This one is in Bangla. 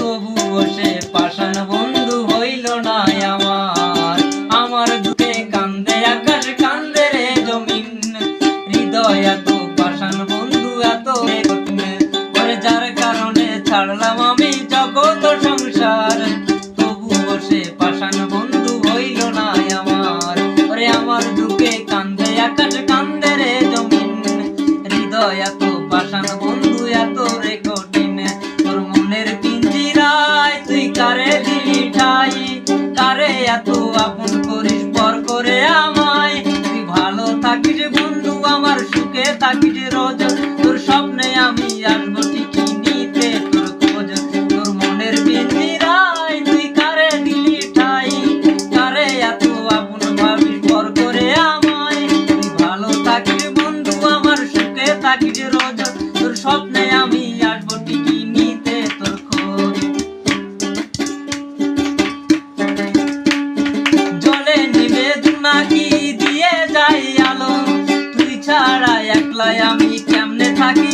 তবুও সে পাষাণ বন্ধু হইল না আমার। আমার দুঃখে কান্দে আকাশ কান্দে রে জমিন, হৃদয় এত পাষাণ বন্ধু এত কঠিন। ওরে যার কারণে ছাড়লাম আমি জগৎ সংসার, তবুও সে পাষাণ বন্ধু হইল না আমার। ওরে আমার দুঃখে কান্দে আকাশ কান্দে রে জমিন, হৃদয় এত পাষাণ বন্ধু এত রে কঠিন। তোর মনের পিঞ্জিরায় তুই কারে দিলি ঠাই, কারে এত আপন করিস পর করে আমায়। তুই ভালো থাকিস বন্ধু আমার সুখে থাকিস রোজ, তোর স্বপ্নে আমি আসবো ঠিকই নিতে তোর খোঁজ। তোর মনের পিঞ্জিরায় তুই কারে দিলি ঠাই, কারে এত আপন ভাবিস পর করে আমায়। তুই ভালো থাকিস বন্ধু আমার সুখে থাকিস রোজ, তোর স্বপ্নে আমি আসবো ঠিকই নিতে তোর খোঁজ। জলে নিবেদনা কি দিয়ে যাই আলো, তুই ছাড়া একলাই আমি কেমনে থাকি